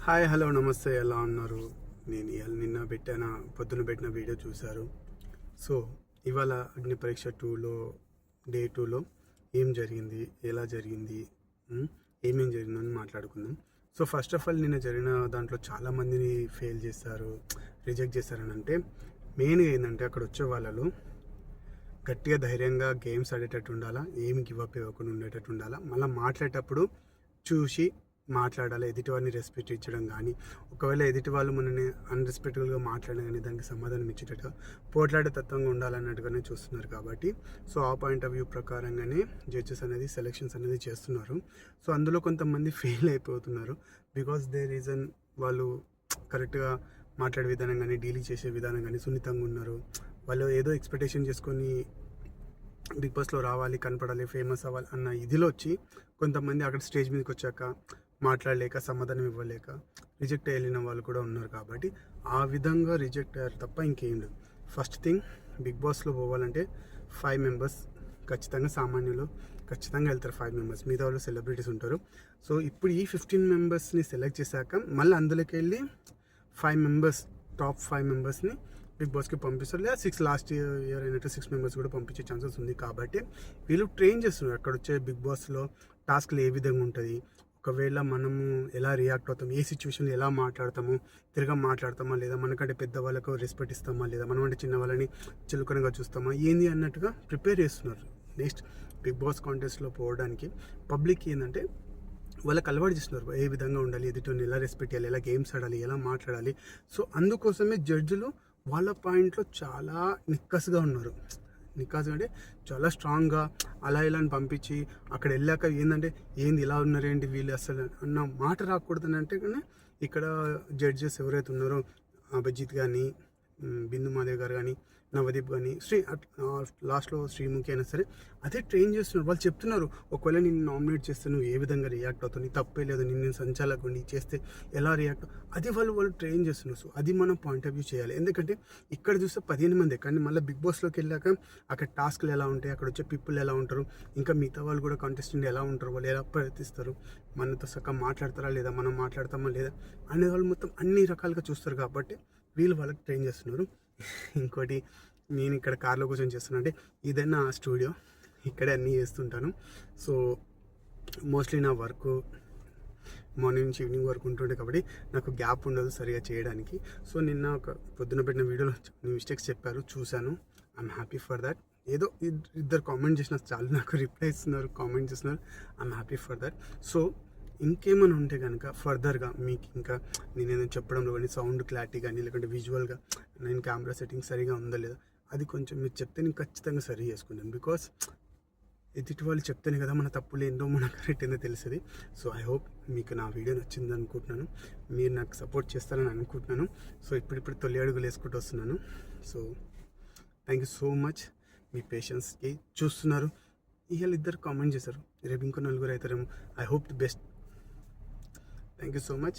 Hi hello నమస్తే, ఎలా ఉన్నారు? నేను పొద్దున పెట్టిన వీడియో చూశారు. సో ఇవాళ అగ్ని పరీక్ష 2లో డే 2లో ఏం జరిగింది, ఎలా జరిగింది, ఏమేం జరిగిందని మాట్లాడుకుందాం. సో ఫస్ట్ ఆఫ్ ఆల్ నిన్న జరిగిన దాంట్లో చాలామందిని ఫెయిల్ చేస్తారు, రిజెక్ట్ చేస్తారని. అంటే మెయిన్గా ఏంటంటే అక్కడ వచ్చే వాళ్ళలో గట్టిగా ధైర్యంగా గేమ్స్ ఆడేటట్టు ఉండాలా, ఏమి గివ్ అప్ ఇవ్వకుండా ఉండేటట్టు ఉండాలా. మళ్ళీ మాట్లాడేటప్పుడు చూసి మాట్లాడాలి, ఎదుటి వారిని రెస్పెక్ట్ ఇచ్చడం కానీ, ఒకవేళ ఎదుటి వాళ్ళు మనని అన్రెస్పెక్టబుల్గా మాట్లాడినా కానీ దానికి సమాధానం ఇచ్చేటట్టుగా పోట్లాడే తత్వంగా ఉండాలన్నట్టుగానే చూస్తున్నారు. కాబట్టి సో ఆ పాయింట్ ఆఫ్ వ్యూ ప్రకారంగానే జడ్జెస్ అనేది సెలెక్షన్స్ అనేది చేస్తున్నారు. సో అందులో కొంతమంది ఫెయిల్ అయిపోతున్నారు బికాస్ దే రీజన్ వాళ్ళు కరెక్ట్గా మాట్లాడే విధానం కానీ, డీల్ చేసే విధానం కానీ సున్నితంగా ఉన్నారు. వాళ్ళు ఏదో ఎక్స్పెక్టేషన్ చేసుకొని బిగ్ బాస్లో రావాలి, కనపడాలి, ఫేమస్ అవ్వాలి అన్న ఇదిలో వచ్చి కొంతమంది అక్కడ స్టేజ్ మీదకి వచ్చాక మాట్లాడలేక, సమాధానం ఇవ్వలేక రిజెక్ట్ అయ్యిన వాళ్ళు కూడా ఉన్నారు. కాబట్టి ఆ విధంగా రిజెక్ట్ అయ్యారు తప్ప ఇంకేం లేదు. ఫస్ట్ థింగ్, బిగ్ బాస్లో పోవాలంటే 5 మెంబర్స్ ఖచ్చితంగా, సామాన్యులు ఖచ్చితంగా వెళ్తారు. 5 మెంబర్స్, మిగతా వాళ్ళు సెలబ్రిటీస్ ఉంటారు. సో ఇప్పుడు ఈ 15 మెంబర్స్ని సెలెక్ట్ చేశాక మళ్ళీ అందులోకి వెళ్ళి 5 మెంబర్స్, టాప్ 5 మెంబర్స్ని బిగ్ బాస్కి పంపిస్తారు. లేదా 6 లాస్ట్ ఇయర్ అయినట్టు 6 మెంబర్స్ కూడా పంపించే ఛాన్సెస్ ఉంది. కాబట్టి వీళ్ళు ట్రైన్ చేస్తున్నారు అక్కడ వచ్చే బిగ్ బాస్లో టాస్క్లు ఏ విధంగా ఉంటుంది, ఒకవేళ మనము ఎలా రియాక్ట్ అవుతాము, ఏ సిచ్యువేషన్లో ఎలా మాట్లాడతాము, తిరగా మాట్లాడతామా లేదా, మనకంటే పెద్దవాళ్ళకు రెస్పెక్ట్ ఇస్తామా లేదా, మనం అంటే చిన్న వాళ్ళని చులకనగా చూస్తామా, ఏంది అన్నట్టుగా ప్రిపేర్ చేస్తున్నారు. నెక్స్ట్ బిగ్ బాస్ కాంటెస్ట్లో పోవడానికి పబ్లిక్ ఏంటంటే వాళ్ళకి అలవాటు చేస్తున్నారు ఏ విధంగా ఉండాలి, ఎదుటిని ఎలా రెస్పెక్ట్ చేయాలి, ఎలా గేమ్స్ ఆడాలి, ఎలా మాట్లాడాలి. సో అందుకోసమే జడ్జిలు వాళ్ళ పాయింట్లో చాలా నిక్కస్గా ఉన్నారు. నికాస్ అంటే చాలా స్ట్రాంగ్గా అలా ఇలా అని పంపించి అక్కడ వెళ్ళాక ఏంటంటే ఏంది ఇలా ఉన్నారేంటి వీళ్ళు అసలు అన్న మాట రాకూడదని అంటే కానీ ఇక్కడ జడ్జెస్ ఎవరైతే ఉన్నారో అభిజిత్ కానీ, బిందు మాదేవ్ గారు కానీ, నవదీప్ కానీ, లాస్ట్లో శ్రీముఖి అయినా సరే అదే ట్రైన్ చేస్తున్నారు. వాళ్ళు చెప్తున్నారు ఒకవేళ నిన్ను నామినేట్ చేస్తే నువ్వు ఏ విధంగా రియాక్ట్ అవుతావు, నీ తప్పే లేదు, నిన్ను సంచాలకుండి చేస్తే ఎలా రియాక్ట్, అది వాళ్ళు ట్రైన్ చేస్తున్నారు. సో అది మనం పాయింట్ ఆఫ్ వ్యూ చేయాలి. ఎందుకంటే ఇక్కడ చూస్తే 15 మంది, కానీ మళ్ళీ బిగ్ బాస్లోకి వెళ్ళాక అక్కడ టాస్క్లు ఎలా ఉంటాయి, అక్కడ వచ్చే పీపుల్ ఎలా ఉంటారు, ఇంకా మిగతా వాళ్ళు కూడా కంటెస్టెంట్ ఎలా ఉంటారు, వాళ్ళు ఎలా ప్రవర్తిస్తారు, మనతో సక్క మాట్లాడతారా లేదా, మనం మాట్లాడతామా లేదా అనే వాళ్ళు మొత్తం అన్ని రకాలుగా చూస్తారు. కాబట్టి వీళ్ళు వాళ్ళకి ట్రైన్ చేస్తున్నారు. ఇంకోటి, నేను ఇక్కడ కార్లో కూర్చొని చేస్తున్నా అంటే ఇదైనా స్టూడియో, ఇక్కడే అన్నీ చేస్తుంటాను. సో మోస్ట్లీ నా వర్క్ మార్నింగ్ నుంచి ఈవినింగ్ వరకు ఉంటుండే కాబట్టి నాకు గ్యాప్ ఉండదు సరిగా చేయడానికి. సో నిన్న ఒక పొద్దున పెట్టిన వీడియోలో మిస్టేక్స్ చెప్పారు, చూశాను. I'm happy for that. ఏదో ఇద్దరు కామెంట్ చేసిన చాలు, నాకు రిప్లై ఇస్తున్నారు, కామెంట్ చేస్తున్నారు. I'm happy for that. So ఇంకేమైనా ఉంటే కనుక ఫర్దర్గా మీకు ఇంకా నేను ఏదైనా చెప్పడంలో కానీ, సౌండ్ క్లారిటీ కానీ, లేకుంటే విజువల్గా నేను కెమెరా సెట్టింగ్ సరిగా ఉందా లేదా అది కొంచెం మీరు చెప్తే నేను ఖచ్చితంగా సరి చేసుకుంటాను. బికాస్ ఎదుటి వాళ్ళు చెప్తేనే కదా మన తప్పులు ఏందో మనకు కరెక్ట్ ఏందో తెలిసింది. సో ఐ హోప్ మీకు నా వీడియో నచ్చింది అనుకుంటున్నాను, మీరు నాకు సపోర్ట్ చేస్తారని అనుకుంటున్నాను. సో ఇప్పుడిప్పుడు తొలి అడుగులు వేసుకుంటూ వస్తున్నాను. So thank you so much. మీ పేషెన్స్కి చూస్తున్నారు. ఇవాళ ఇద్దరు కామెంట్ చేశారు, రేపు ఇంకో 4 అవుతారేమో. I hope the best. Thank you so much.